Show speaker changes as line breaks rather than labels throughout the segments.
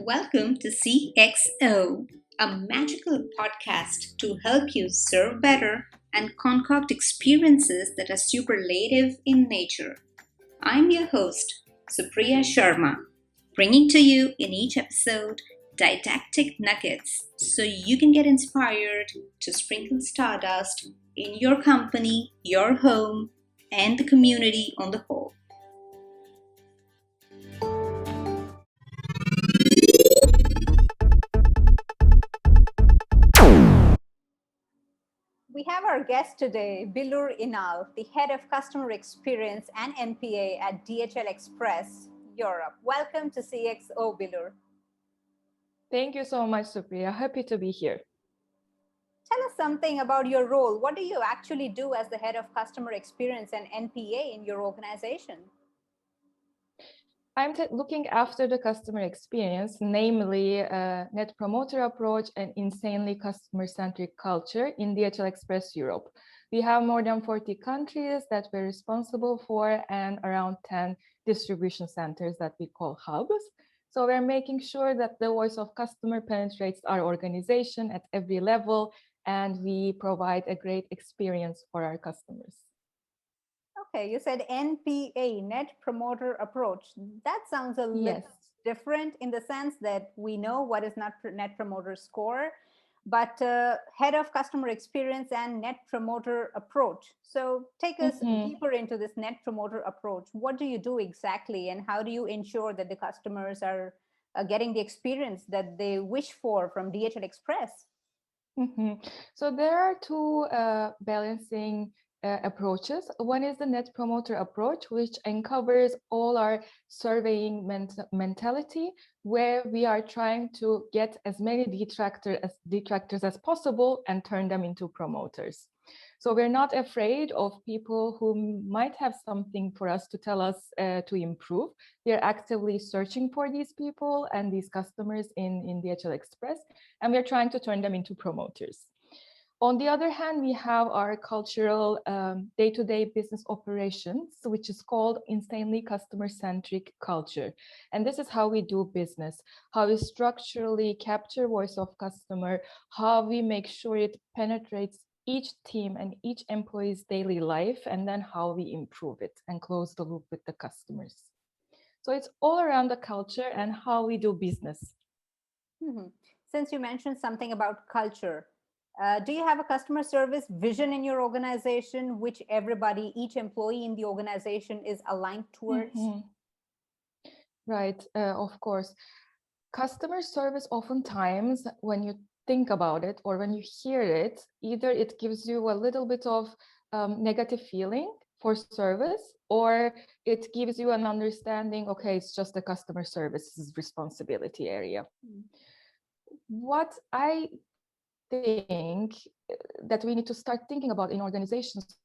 Welcome to CXO, a magical podcast to help you serve better and concoct experiences that are superlative in nature. I'm your host, Supriya Sharma, bringing to you in each episode didactic nuggets so you can get inspired to sprinkle stardust in your company, your home, and the community on the whole.
We have our guest today, Billur Inal, the head of customer experience and NPA at DHL Express Europe. Welcome to CXO, Billur.
Thank you so much, Supriya. Happy to be here.
Tell us something about your role. What do you actually do as the head of customer experience and NPA in your organization?
I'm looking after the customer experience, namely net promoter approach and insanely customer-centric culture in DHL Express Europe. We have more than 40 countries that we're responsible for and around 10 distribution centers that we call hubs. So we're making sure that the voice of customer penetrates our organization at every level, and we provide a great experience for our customers.
Okay, you said NPA, Net Promoter Approach. That sounds a little
Yes.
different in the sense that we know what is Net Promoter Score, but head of customer experience and Net Promoter Approach. So take us deeper into this Net Promoter Approach. What do you do exactly, and how do you ensure that the customers are getting the experience that they wish for from DHL Express?
So there are two balancing approaches. One is the net promoter approach, which uncovers all our surveying mentality, where we are trying to get as many detractors as possible and turn them into promoters. So we're not afraid of people who might have something for us to tell us to improve. We are actively searching for these people and these customers in DHL Express, and we're trying to turn them into promoters. On the other hand, we have our cultural day-to-day business operations, which is called insanely customer-centric culture. And this is how we do business, how we structurally capture voice of customer, how we make sure it penetrates each team and each employee's daily life, and then how we improve it and close the loop with the customers. So it's all around the culture and how we do business.
Since you mentioned something about culture, do you have a customer service vision in your organization, which everybody, each employee in the organization is aligned towards?
Right, of course. Customer service oftentimes, when you think about it or when you hear it, either it gives you a little bit of negative feeling for service, or it gives you an understanding, okay, it's just the customer service's responsibility area. What I think that we need to start thinking about in organizations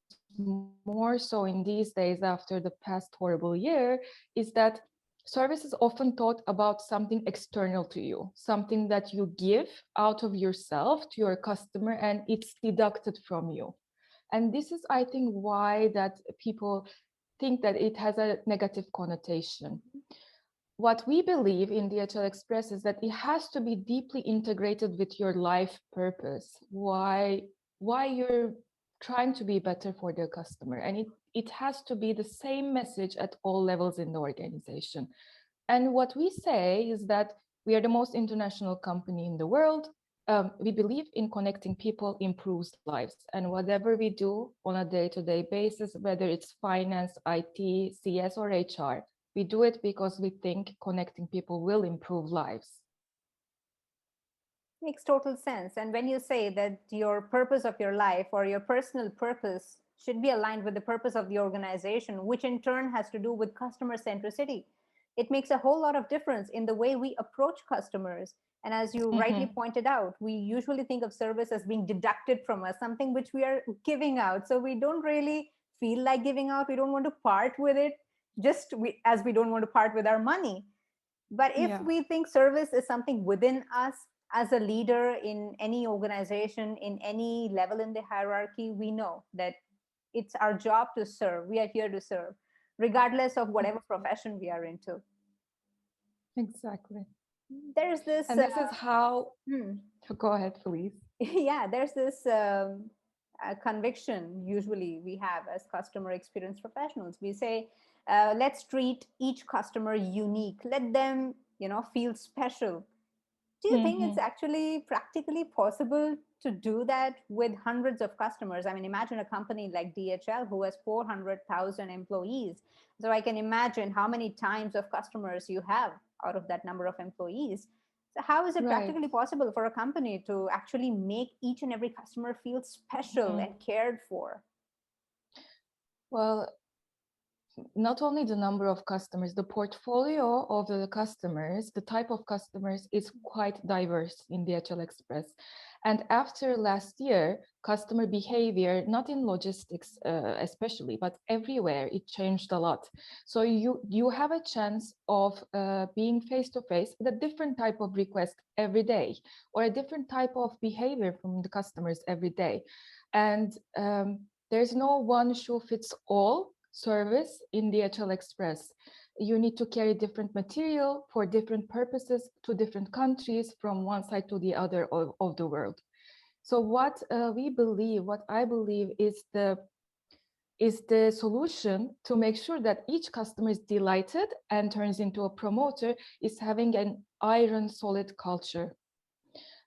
more so in these days after the past horrible year is that service is often thought about something external to you, something that you give out of yourself to your customer and it's deducted from you. And this is, I think, why that people think that it has a negative connotation. What we believe in DHL Express is that it has to be deeply integrated with your life purpose, why you're trying to be better for the customer. And it has to be the same message at all levels in the organization. And what we say is that we are the most international company in the world. We believe in connecting people improves lives. And whatever we do on a day-to-day basis, whether it's finance, IT, CS, or HR, we do it because we think connecting people will improve lives.
Makes total sense. And when you say that your purpose of your life or your personal purpose should be aligned with the purpose of the organization, which in turn has to do with customer centricity, it makes a whole lot of difference in the way we approach customers. And as you rightly pointed out, we usually think of service as being deducted from us, something which we are giving out. So we don't really feel like giving out. We don't want to part with it, as we don't want to part with our money. But if we think service is something within us as a leader in any organization, in any level in the hierarchy, we know that it's our job to serve. We are here to serve, regardless of whatever profession we are into.
Exactly.
There's this,
And this is how,
hmm,
go ahead, please.
yeah, there's this conviction usually we have as customer experience professionals. We say, let's treat each customer unique. Let them, feel special. Do you think it's
Mhm.
actually practically possible to do that with hundreds of customers? I mean, imagine a company like DHL who has 400,000 employees. So I can imagine how many times of customers you have out of that number of employees. So how is it
Right.
practically possible for a company to actually make each and every customer feel special
Mhm.
and cared for?
Well, not only the number of customers, the portfolio of the customers, the type of customers is quite diverse in DHL Express. And after last year, customer behavior, not in logistics especially, but everywhere, it changed a lot. So you have a chance of being face to face with a different type of request every day, or a different type of behavior from the customers every day. And there's no one shoe fits all service in DHL Express. You need to carry different material for different purposes to different countries from one side to the other of the world. So what what I believe is the solution to make sure that each customer is delighted and turns into a promoter is having an iron solid culture.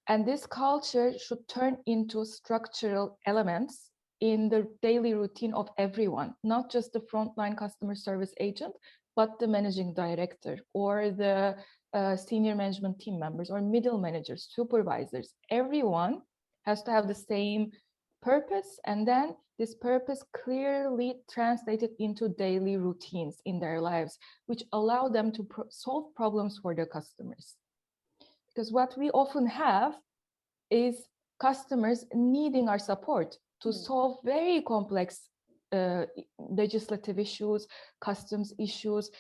And this culture should turn into structural elements in the daily routine of everyone, not just the frontline customer service agent, but the managing director or the senior management team members or middle managers, supervisors. Everyone has to have the same purpose, and then this purpose clearly translated into daily routines in their lives, which allow them to solve problems for their customers. Because what we often have is customers needing our support to solve very complex uh, legislative issues, customs issues.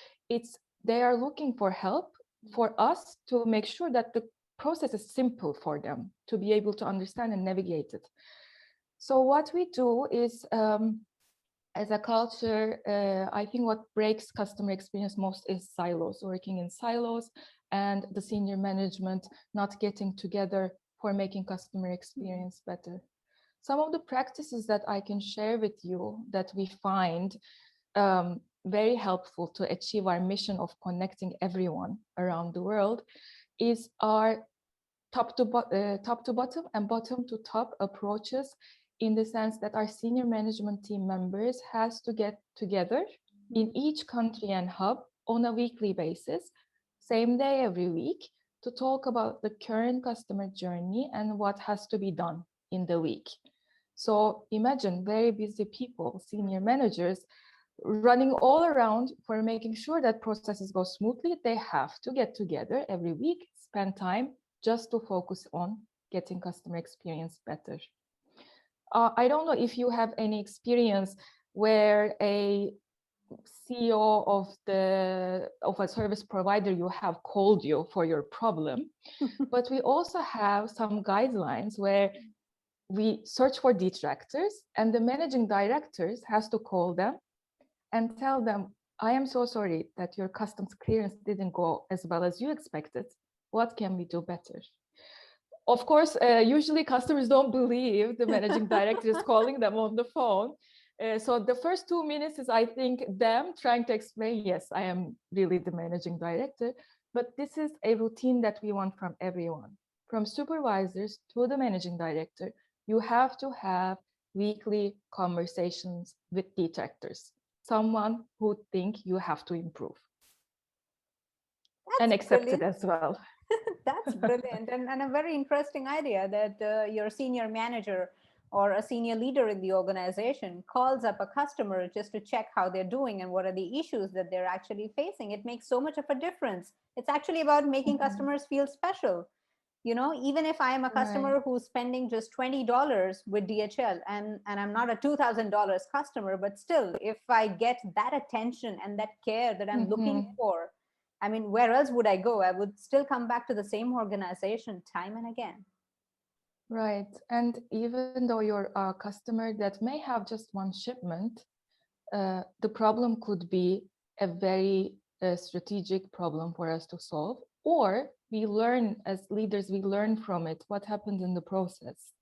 They are looking for help for us to make sure that the process is simple for them to be able to understand and navigate it. So what we do is, as a culture, I think what breaks customer experience most is silos, working in silos, and the senior management not getting together for making customer experience better. Some of the practices that I can share with you that we find very helpful to achieve our mission of connecting everyone around the world is our top to bottom and bottom to top approaches, in the sense that our senior management team members has to get together in each country and hub on a weekly basis, same day every week, to talk about the current customer journey and what has to be done in the week. So imagine very busy people, senior managers, running all around for making sure that processes go smoothly. They have to get together every week, spend time just to focus on getting customer experience better. I don't know if you have any experience where a CEO of a service provider you have called you for your problem, but we also have some guidelines where we search for detractors, and the managing directors has to call them and tell them, I am so sorry that your customs clearance didn't go as well as you expected. What can we do better? Of course, usually customers don't believe the managing director is calling them on the phone. So the first 2 minutes is, I think, them trying to explain, yes, I am really the managing director, but this is a routine that we want from everyone, from supervisors to the managing director. You have to have weekly conversations with detractors, someone who think you have to improve and
That's
accept it
brilliant.
as well.
That's brilliant, and a very interesting idea that your senior manager or a senior leader in the organization calls up a customer just to check how they're doing and what are the issues that they're actually facing. It makes so much of a difference. It's actually about making
Mhm.
customers feel special. Even if I am a
Right.
customer who's spending just $20 with DHL, and I'm not a $2,000 customer, but still, if I get that attention and that care that I'm looking
Mhm.
for, I mean, where else would I go? I would still come back to the same organization time and again.
Right. And even though you're a customer that may have just one shipment, the problem could be a very strategic problem for us to solve. or we learn as leaders, we learn from it, what happened in the process.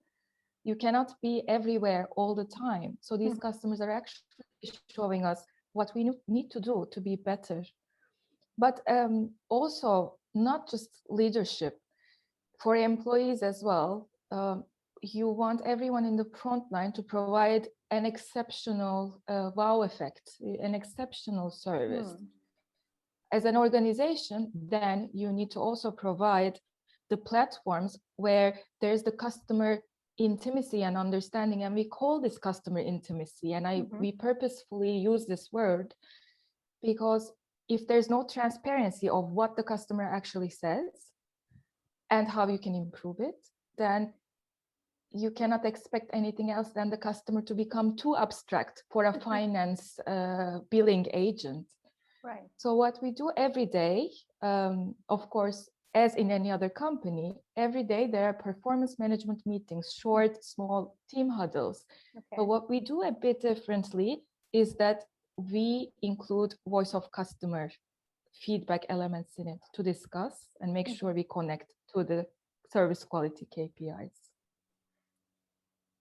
You cannot be everywhere all the time. So these customers are actually showing us what we need to do to be better. But also, not just leadership, for employees as well. You want everyone in the front line to provide an exceptional wow effect, an exceptional service. As an organization, then you need to also provide the platforms where there's the customer intimacy and understanding, and we call this customer intimacy, and we purposefully use this word because if there's no transparency of what the customer actually says and how you can improve it, then you cannot expect anything else than the customer to become too abstract for a finance billing agent.
Right.
So what we do every day, of course, as in any other company, every day there are performance management meetings, short, small team huddles.
Okay.
But what we do a bit differently is that we include voice of customer feedback elements in it to discuss and make sure we connect to the service quality KPIs.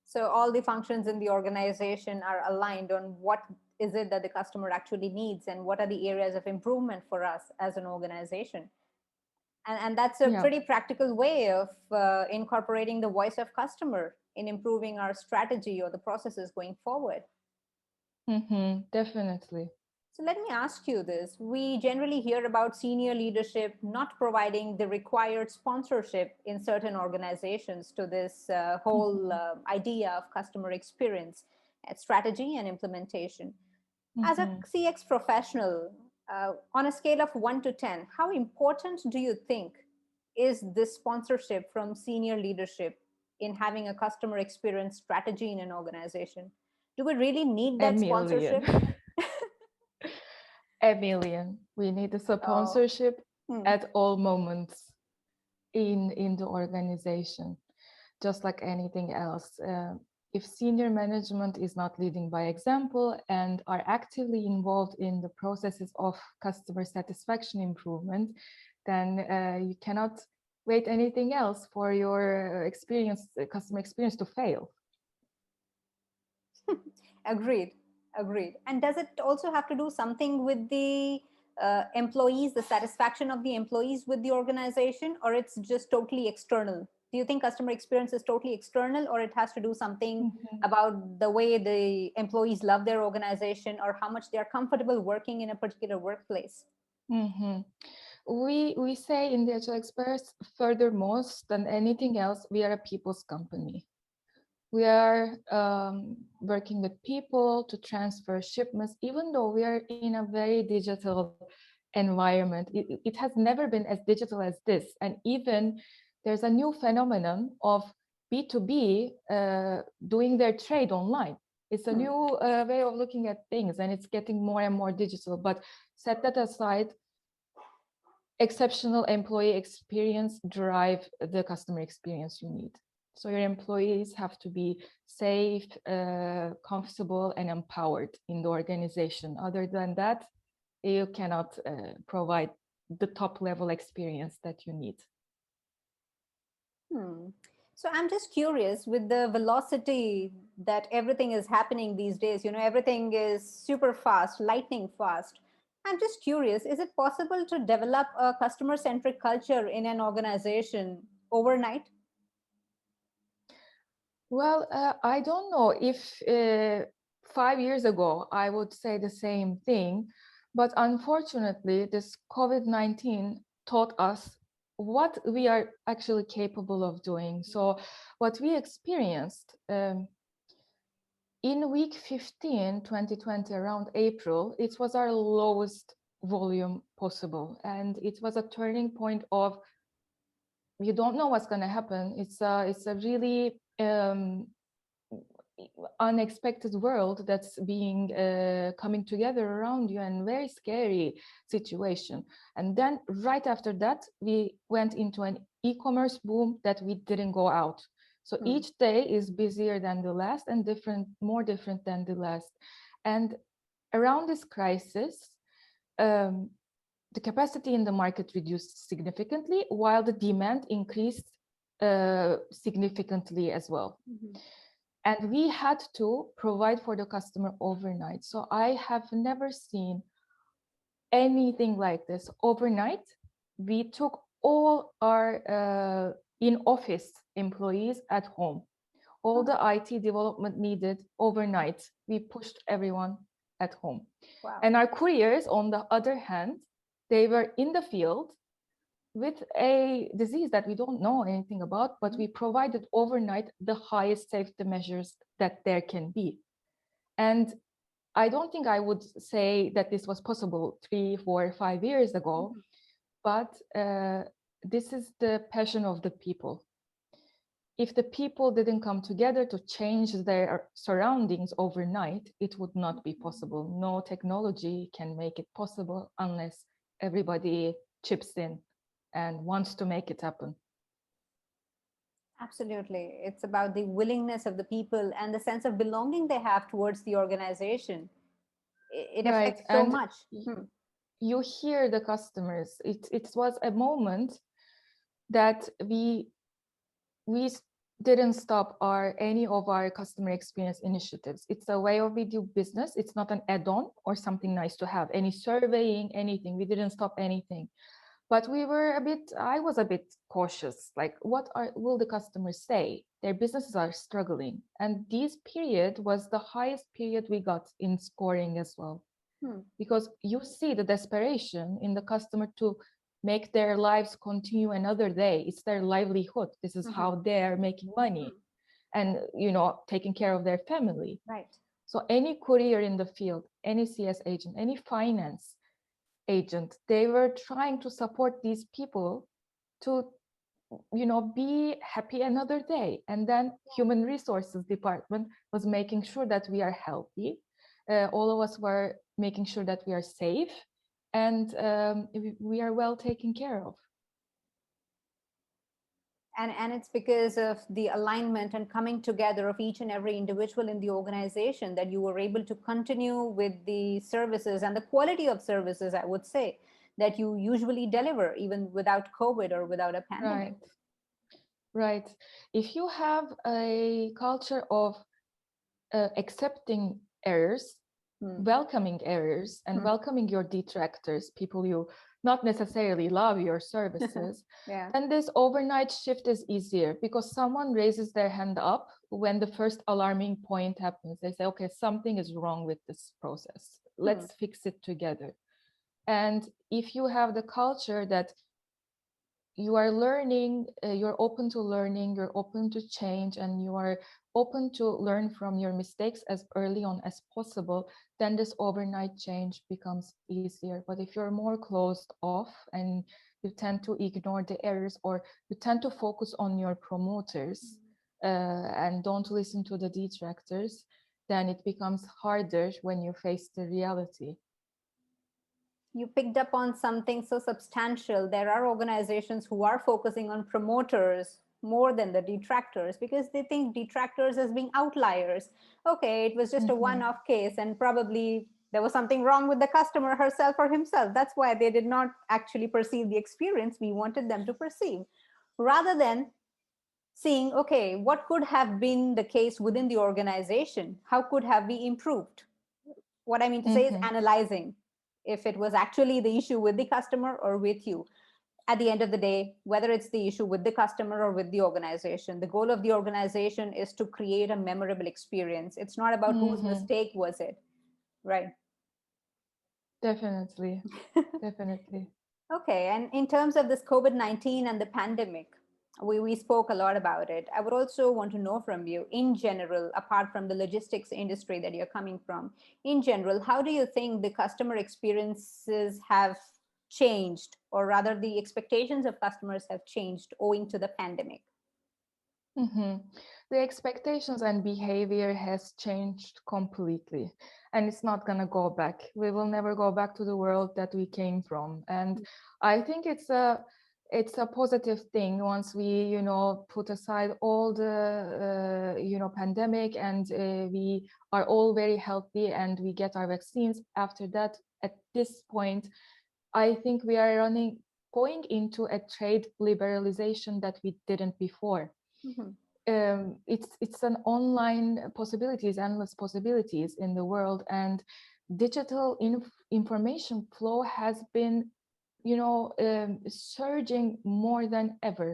So all the functions in the organization are aligned on what is it that the customer actually needs and what are the areas of improvement for us as an organization. And that's a pretty practical way of incorporating the voice of customer in improving our strategy or the processes going forward.
Definitely.
So let me ask you this. We generally hear about senior leadership not providing the required sponsorship in certain organizations to this whole idea of customer experience, strategy and implementation. As a CX professional, on a scale of 1 to 10, how important do you think is this sponsorship from senior leadership in having a customer experience strategy in an organization? Do we really need that sponsorship?
A million. We need the sponsorship at all moments in the organization, just like anything else. If senior management is not leading by example and are actively involved in the processes of customer satisfaction improvement, then you cannot wait anything else for your customer experience to fail.
Agreed. And does it also have to do something with the employees, the satisfaction of the employees with the organization, or it's just totally external? Do you think customer experience is totally external, or it has to do something about the way the employees love their organization or how much they're comfortable working in a particular workplace?
We say in DHL Express, furthermost than anything else, we are a people's company. We are working with people to transfer shipments, even though we are in a very digital environment. It has never been as digital as this. And even there's a new phenomenon of B2B doing their trade online. It's a new way of looking at things, and it's getting more and more digital. But set that aside, exceptional employee experience drive the customer experience you need. So your employees have to be safe, comfortable, and empowered in the organization. Other than that, you cannot provide the top level experience that you need.
So I'm just curious, with the velocity that everything is happening these days, everything is super fast, lightning fast. I'm just curious, is it possible to develop a customer-centric culture in an organization overnight?
Well, I don't know if 5 years ago I would say the same thing, but unfortunately, this COVID-19 taught us what we are actually capable of doing. So what we experienced in week 15, 2020, around April, it was our lowest volume possible. And it was a turning point of, you don't know what's going to happen. It's a really unexpected world that's being coming together around you, and very scary situation. And then right after that, we went into an e-commerce boom that we didn't go out. So each day is busier than the last and more different than the last. And around this crisis, the capacity in the market reduced significantly, while the demand increased significantly as well. And we had to provide for the customer overnight. So I have never seen anything like this. Overnight, we took all our in-office employees at home. All the IT development needed overnight, we pushed everyone at home.
Wow.
And our couriers, on the other hand, they were in the field with a disease that we don't know anything about, but we provided overnight the highest safety measures that there can be. And I don't think I would say that this was possible 3, 4, 5 years ago, but this is the passion of the people. If the people didn't come together to change their surroundings overnight, it would not be possible. No technology can make it possible unless everybody chips in and wants to make it happen.
Absolutely. It's about the willingness of the people and the sense of belonging they have towards the organization. It affects so much.
You hear the customers. It was a moment that we didn't stop any of our customer experience initiatives. It's a way of we do business. It's not an add-on or something nice to have. Any surveying, anything. We didn't stop anything. But I was a bit cautious, like what will the customers say? Their businesses are struggling. And this period was the highest period we got in scoring as well. Because you see the desperation in the customer to make their lives continue another day. It's their livelihood. This is how they're making money and, taking care of their family.
Right.
So any courier in the field, any CS agent, any finance agent, they were trying to support these people to be happy another day. And then human resources department was making sure that we are healthy. All of us were making sure that we are safe and we are well taken care of.
And it's because of the alignment and coming together of each and every individual in the organization that you were able to continue with the services and the quality of services, I would say, that you usually deliver even without COVID or without a pandemic.
Right. If you have a culture of accepting errors, welcoming errors, and welcoming your detractors, people you not necessarily love your services, then this overnight shift is easier because someone raises their hand up when the first alarming point happens. They say, okay, something is wrong with this process. Let's fix it together. And if you have the culture that you are learning, you're open to learning, you're open to change, and you are open to learn from your mistakes as early on as possible, then this overnight change becomes easier. But if you're more closed off and you tend to ignore the errors, or you tend to focus on your promoters and don't listen to the detractors, then it becomes harder when you face the reality.
You picked up on something so substantial. There are organizations who are focusing on promoters more than the detractors because they think detractors as being outliers. Okay, it was just a one-off case and probably there was something wrong with the customer herself or himself. That's why they did not actually perceive the experience we wanted them to perceive. Rather than seeing, okay, what could have been the case within the organization? How could have we improved? What I mean to say is analyzing if it was actually the issue with the customer or with you. At the end of the day, whether it's the issue with the customer or with the organization, the goal of the organization is to create a memorable experience. It's not about whose mistake was it, right?
Definitely, definitely.
Okay, and in terms of this COVID-19 and the pandemic, we spoke a lot about it. I would also want to know from you, in general, apart from the logistics industry that you're coming from, in general, how do you think the customer experiences have changed, or rather the expectations of customers have changed owing to the pandemic?
The expectations and behavior has changed completely, and it's not going to go back. We will never go back to the world that we came from. And I think it's a positive thing once we, put aside all the, pandemic and we are all very healthy and we get our vaccines. After that, at this point, I think we are going into a trade liberalization that we didn't before. It's an online possibilities, endless possibilities in the world, and digital information flow has been, surging more than ever.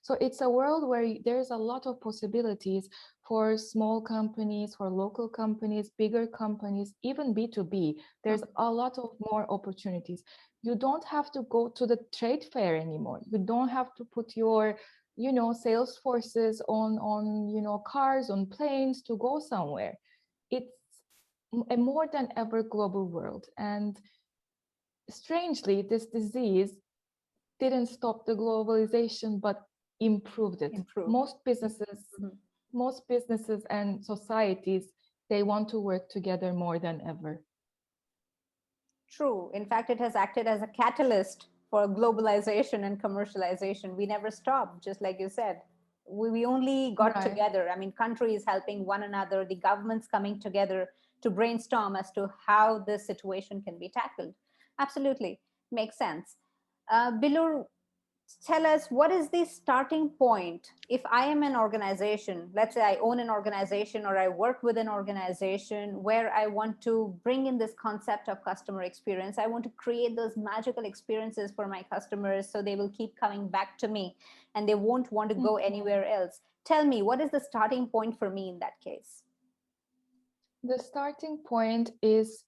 So it's a world where there's a lot of possibilities for small companies, for local companies, bigger companies, even B2B. There's a lot of more opportunities. You don't have to go to the trade fair anymore. You don't have to put your sales forces on cars, on planes to go somewhere. It's a more than ever global world. And strangely, this disease didn't stop the globalization, but improved it. Most businesses and societies, they want to work together more than ever.
True. In fact, it has acted as a catalyst for globalization and commercialization. We never stopped, just like you said. We only got together. I mean, countries helping one another, the governments coming together to brainstorm as to how this situation can be tackled. Absolutely. Makes sense. Billur, tell us, what is the starting point? If I am an organization, let's say I own an organization or I work with an organization where I want to bring in this concept of customer experience, I want to create those magical experiences for my customers so they will keep coming back to me and they won't want to go anywhere else. Tell me, what is the starting point for me in that case?
The starting point is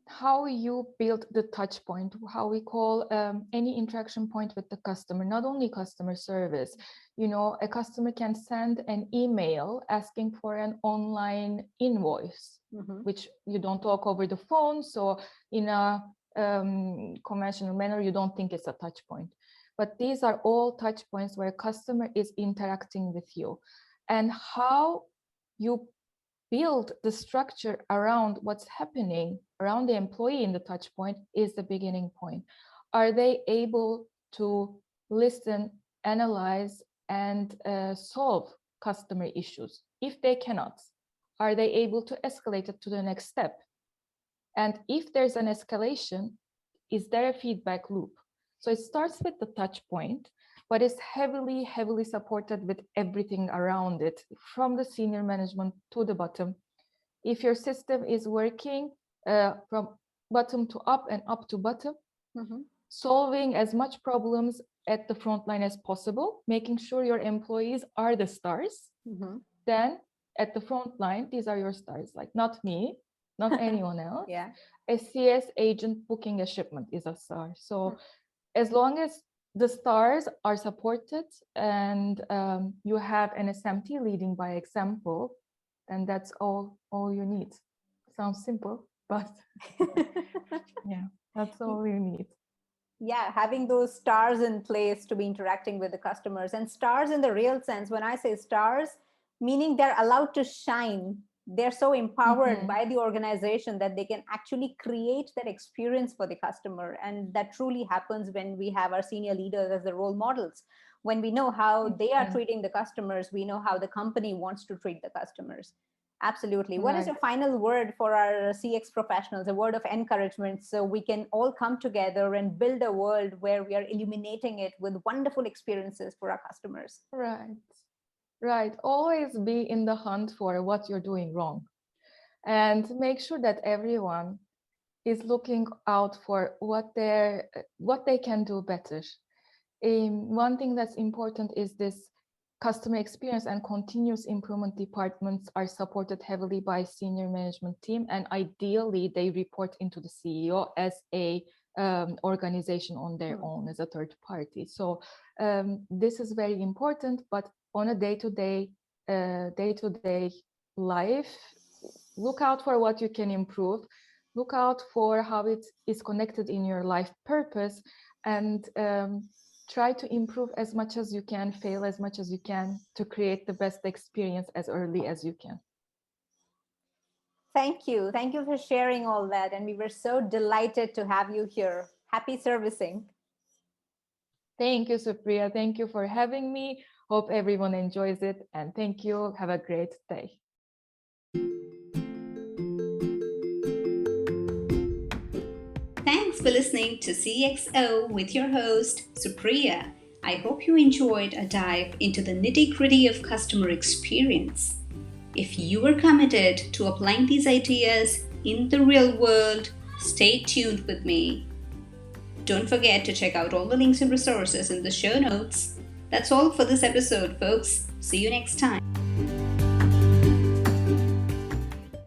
how you build the touch point, how we call any interaction point with the customer, not only customer service. A customer can send an email asking for an online invoice, which you don't talk over the phone. So in a conventional manner, you don't think it's a touch point. But these are all touch points where a customer is interacting with you. And how you build the structure around what's happening around the employee in the touch point is the beginning point. Are they able to listen, analyze, and solve customer issues? If they cannot, are they able to escalate it to the next step? And if there's an escalation, is there a feedback loop? So it starts with the touch point, but it's heavily, heavily supported with everything around it, from the senior management to the bottom. If your system is working from bottom to up and up to bottom, solving as much problems at the front line as possible, making sure your employees are the stars, then at the front line, these are your stars, like not me, not anyone else. A CS agent booking a shipment is a star. So as long as the stars are supported and you have an SMT leading by example, then that's all you need. Sounds simple, but yeah, that's all you need.
Yeah, having those stars in place to be interacting with the customers. And stars in the real sense, when I say stars, meaning they're allowed to shine. They're so empowered by the organization that they can actually create that experience for the customer. And that truly happens when we have our senior leaders as the role models. When we know how they are treating the customers, we know how the company wants to treat the customers. Absolutely. What is your final word for our CX professionals, a word of encouragement, so we can all come together and build a world where we are illuminating it with wonderful experiences for our customers?
Right. Always be in the hunt for what you're doing wrong, and make sure that everyone is looking out for what they can do better. One thing that's important is this customer experience and continuous improvement departments are supported heavily by senior management team, and ideally they report into the CEO as a organization on their own, as a third party. So this is very important, but on a day-to-day life, look out for what you can improve, look out for how it is connected in your life purpose, and try to improve as much as you can, fail as much as you can, to create the best experience as early as you can.
Thank you. Thank you for sharing all that. And we were so delighted to have you here. Happy servicing.
Thank you, Supriya. Thank you for having me. Hope everyone enjoys it. And thank you. Have a great day.
Thanks for listening to CXO with your host, Supriya. I hope you enjoyed a dive into the nitty-gritty of customer experience. If you are committed to applying these ideas in the real world, stay tuned with me. Don't forget to check out all the links and resources in the show notes. That's all for this episode, folks. See you next time.